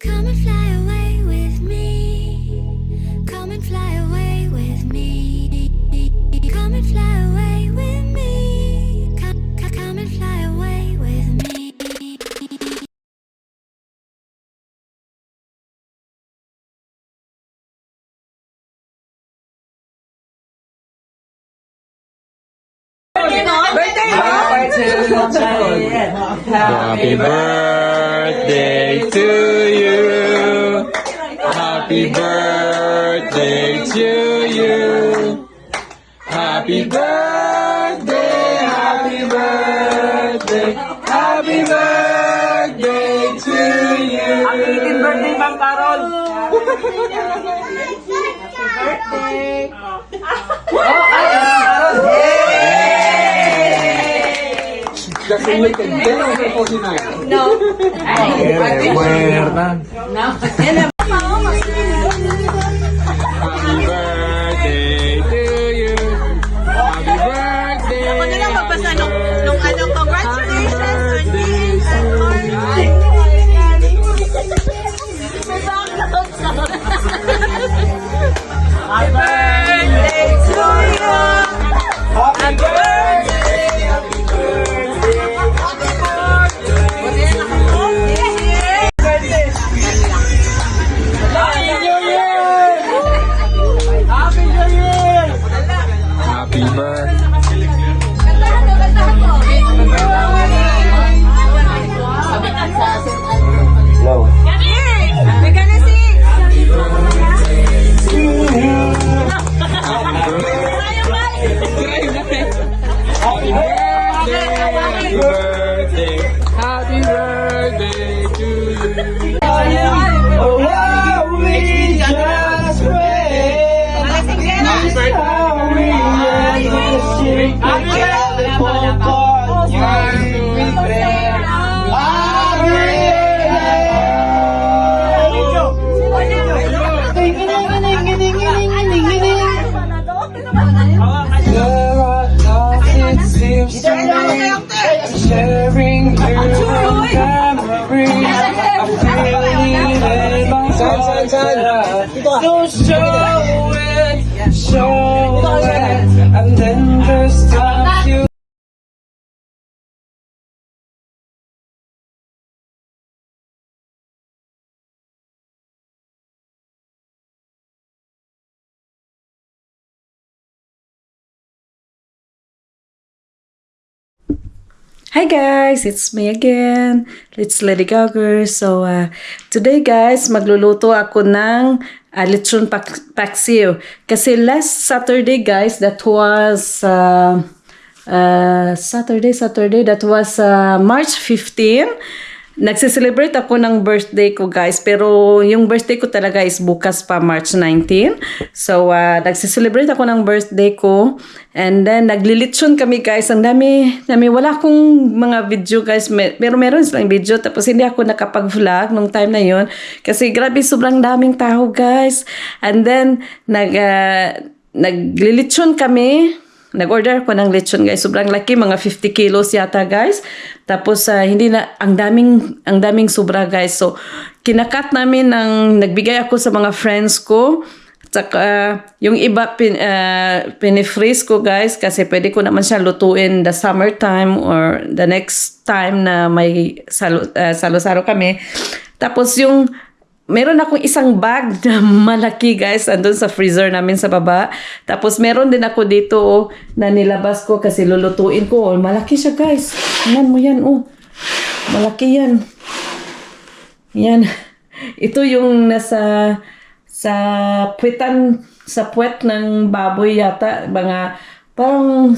Come and fly away with me. Come and fly away with me. Come and fly away with me. Come and fly away with me. Happy birthday to you. Happy birthday to you. Happy birthday, happy birthday, happy birthday to you. Happy birthday, Ma'am Carol! Happy birthday! Kasi may kagyan ang 49. No. Happy birthday to you. Happy birthday. Ako na lang magbasa nung ano, congratulations on being Happy birthday to you! Happy birthday! Happy Happy birthday. Hello. We're gonna sing! Happy birthday. Happy birthday to you. Oh, wow, we just wait. How we just sharing you memories. So show it, and then just touch you. Hi guys, it's me again. It's Lady Gauger. So today guys, magluluto ako ng lechon paksiw. Kasi last Saturday guys, that was Saturday, that was March 15. Nagsiselebrate ako ng birthday ko guys, pero yung birthday ko talaga is bukas pa, March 19. So nagsiselebrate ako ng birthday ko, and then naglilitsyon kami guys. Ang dami, wala akong mga video guys, pero meron silang video, tapos hindi ako nakapag-vlog nung time na yon kasi grabe, sobrang daming tao guys. And then naglilitsyon kami. Nag-order ko ng lechon guys. Sobrang laki, mga 50 kilos yata guys. Tapos hindi na, ang daming sobra guys. So kinakat namin nagbigay ako sa mga friends ko. Tsaka yung iba pinifreeze ko guys, kasi pwede ko naman siya lutuin the summertime or the next time na may salo-saro kami. Tapos yung meron akong isang bag na malaki guys, andun sa freezer namin sa baba. Tapos meron din ako dito na nilabas ko kasi lulutuin ko. Malaki siya guys. Tingnan mo yan malaki yan. Yan. Ito yung nasa puwet ng baboy yata. Mga parang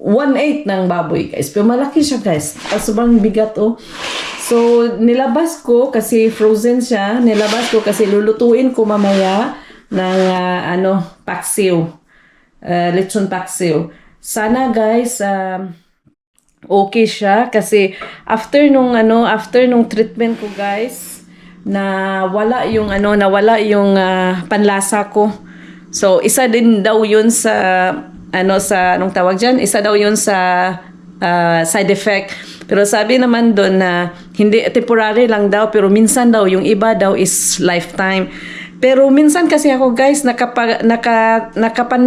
1/8 ng baboy guys. Pero malaki siya guys. Sobrang bigat So, nilabas ko kasi frozen siya. Nilabas ko kasi lulutuin ko mamaya ng paksiw. Lechon paksiw. Sana guys, okay siya kasi after nung treatment ko guys, nawala yung panlasa ko. So, isa din daw yun sa anong tawag diyan? Isa daw yun sa side effect. Pero sabi naman doon na hindi temporary lang daw, pero minsan daw yung iba daw is lifetime. Pero minsan kasi ako guys,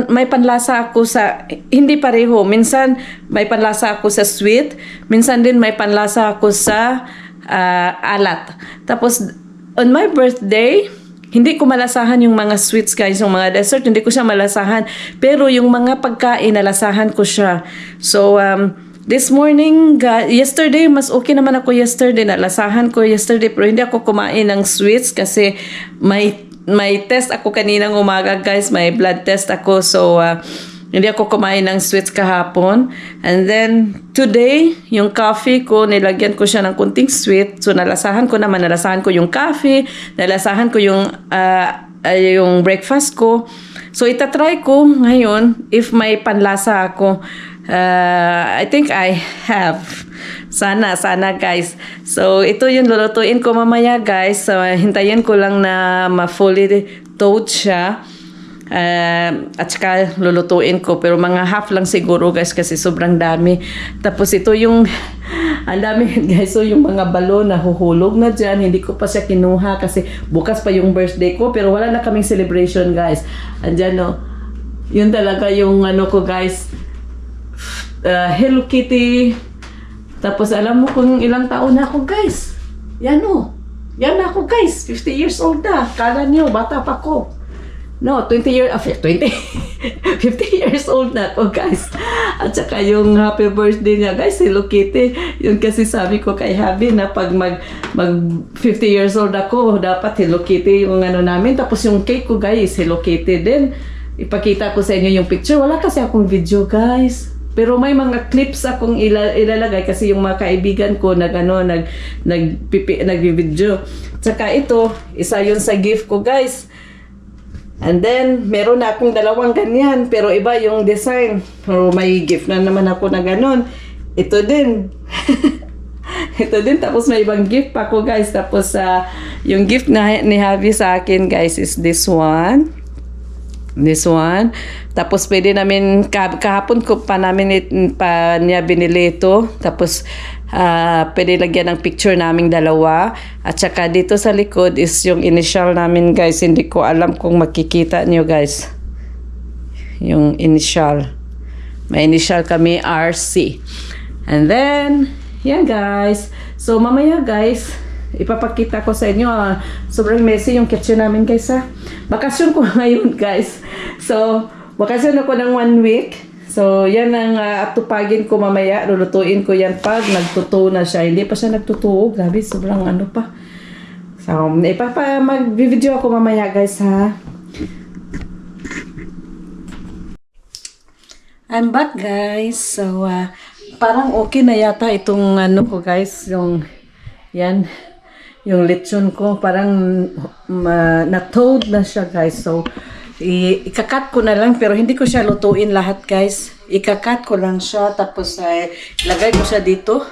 may panlasa ako sa, hindi pareho. Minsan may panlasa ako sa sweet, minsan din may panlasa ako sa alat. Tapos on my birthday, hindi ko malasahan yung mga sweets guys, yung mga dessert, hindi ko siya malasahan. Pero yung mga pagkain, nalasahan ko siya. So, this morning, yesterday, mas okay naman ako yesterday. Nalasahan ko yesterday, pero hindi ako kumain ng sweets kasi may test ako kaninang umaga guys. May blood test ako. So, hindi ako kumain ng sweets kahapon. And then, today, yung coffee ko, nilagyan ko siya ng kunting sweet. So, nalasahan ko yung coffee. Nalasahan ko yung breakfast ko. So, itatry ko ngayon if may panlasa ako. I think I have. Sana guys. So, ito yung lulutuin ko mamaya guys. So, hintayin ko lang na ma-fully toast siya. At saka lulutuin ko, pero mga half lang siguro guys kasi sobrang dami. Tapos ito yung ang dami guys, so yung mga balon na huhulog na dyan, hindi ko pa siya kinuha kasi bukas pa yung birthday ko, pero wala na kaming celebration guys. Andyan no, yun talaga yung ano ko guys, Hello Kitty. Tapos alam mo kung ilang taon na ako guys, yan na ako guys, 50 years old na. Kala nyo bata pa ko. No, 50 years old na ako guys. At saka yung happy birthday niya guys, Hello Kitty. Yun kasi sabi ko kay Habi na pag mag 50 years old ako, dapat Hello Kitty yung ano namin. Tapos yung cake ko guys, Hello Kitty din. Ipakita ko sa inyo yung picture. Wala kasi akong video guys. Pero may mga clips akong ilalagay kasi yung mga kaibigan ko nag-video. Tsaka ito, isa yun sa gift ko guys. And then, meron na akong dalawang ganyan, pero iba yung design. Pero may gift na naman ako na ganon. Ito din. Ito din, tapos may ibang gift pa ako guys. Tapos, yung gift na ni Javi sa akin guys is this one. This one. Tapos, pwede namin, kahapon ko pa niya binili ito. Tapos, pwede lagyan ng picture naming dalawa. At saka dito sa likod is yung initial namin guys. Hindi ko alam kung makikita nyo guys. Yung initial. May initial kami, RC. And then, yan guys. So mamaya guys, ipapakita ko sa inyo. Sobrang messy yung kitchen namin guys ha. Bakasyon ko ngayon guys. So, bakasyon ako ng 1 week. So, yan ang atupagin ko mamaya. Lulutuin ko yan pag nagtutuo na siya. Hindi pa siya nagtutuo. Grabe, sobrang ano pa. So, mag-video ako mamaya guys ha. I'm back guys. So, parang okay na yata itong ano ko guys. Yung, yan. Yung lechon ko. Parang na-toad na siya guys. So, ikakat ko na lang pero hindi ko siya lutuin lahat guys. Ikakat ko lang siya tapos ilagay ko siya dito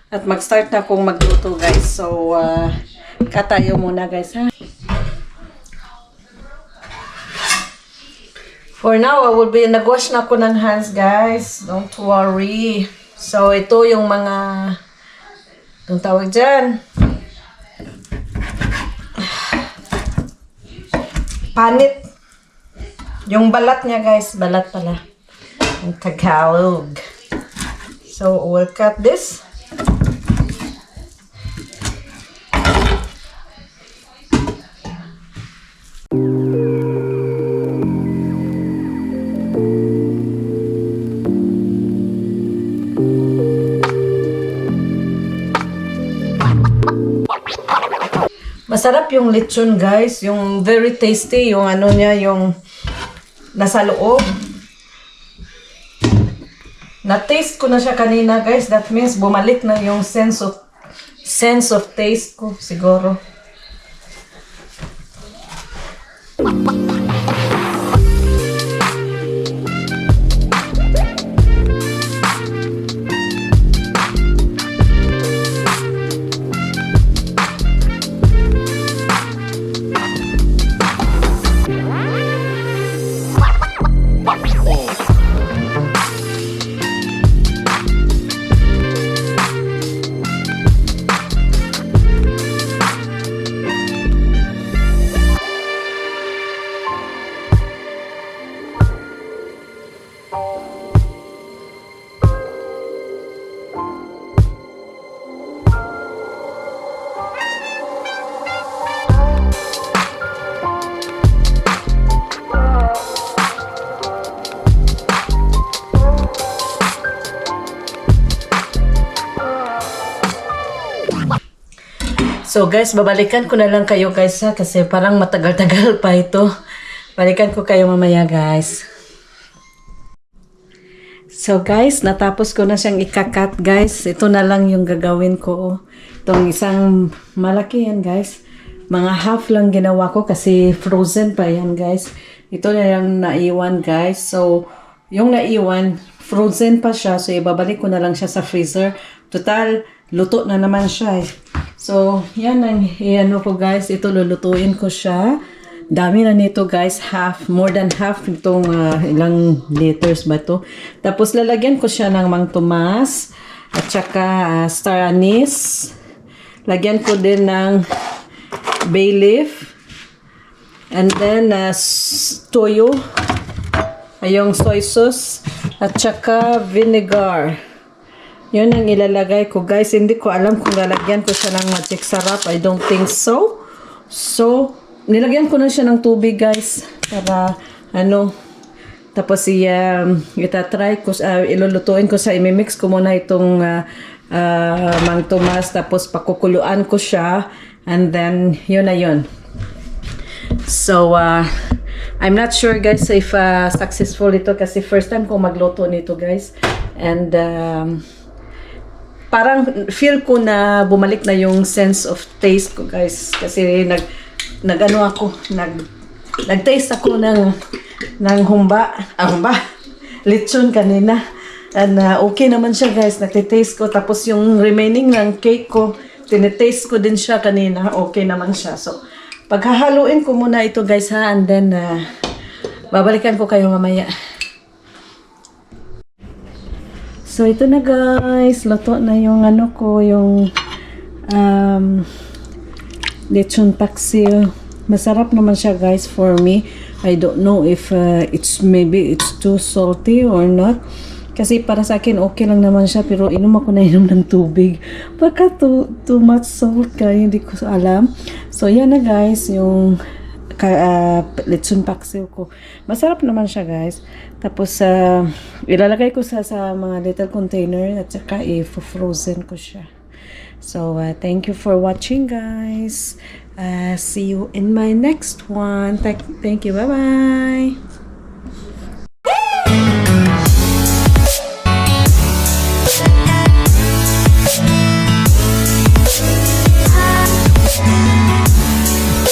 at mag-start na akong magluto guys. So cut tayo muna guys ha. For now, I will be nag-wash na ako ng hands guys. Don't worry. So ito yung mga anong tawag dyan? Panit. Yung balat niya guys, balat pala. Yung Tagalog. So, we'll cut this. Masarap yung lechon guys, yung very tasty, yung ano niya, yung nasa loob. Na-taste ko na siya kanina guys. That means bumalik na yung sense of taste ko siguro. So guys, babalikan ko na lang kayo guys ha, kasi parang matagal-tagal pa ito. Balikan ko kayo mamaya guys. So guys, natapos ko na siyang ikakat guys. Ito na lang yung gagawin ko. Itong isang malaki yan guys. Mga half lang ginawa ko kasi frozen pa yan guys. Ito na yung naiwan guys. So, yung naiwan, frozen pa siya. So, ibabalik ko na lang siya sa freezer. Total, luto na naman siya. So, yan ang iano ko guys. Ito lulutuin ko siya. Dami na nito guys. More than half itong ilang liters ba to. Tapos, lalagyan ko siya ng Mang Tomas. At saka star anise. Lagyan ko din ng bay leaf. And then, toyo. Yung soy sauce. At saka vinegar. Yun ang ilalagay ko. Guys, hindi ko alam kung lalagyan ko siya ng magic sarap. I don't think so. So, nilagyan ko na siya ng tubig, guys. Para, tapos itatry ko, ilulutuin ko sa, imimix ko muna itong Mang Tomas. Tapos, pakukuluan ko siya. And then, yun na yun. So, I'm not sure guys if successful ito kasi first time ko magluto nito guys. And parang feel ko na bumalik na yung sense of taste ko guys. Kasi nag-taste ako ng humba, lechon kanina. And okay naman siya guys, nagtitaste ko. Tapos yung remaining ng cake ko, tinitaste ko din siya kanina. Okay naman siya. So, paghahaluin ko muna ito guys ha, and then babalikan ko kayo mamaya. So ito na guys, luto na yung yung lechon paksiw. Masarap naman siya guys for me. I don't know if maybe it's too salty or not. Kasi para sa akin, okay lang naman siya. Pero inom ako na inom ng tubig. Baka too much salt ka. Hindi ko alam. So, yan na guys. Yung lechon paksiw ko. Masarap naman siya guys. Tapos, ilalagay ko sa mga little container. At saka, i-frozen ko siya. So, thank you for watching guys. See you in my next one. Thank you. Bye-bye.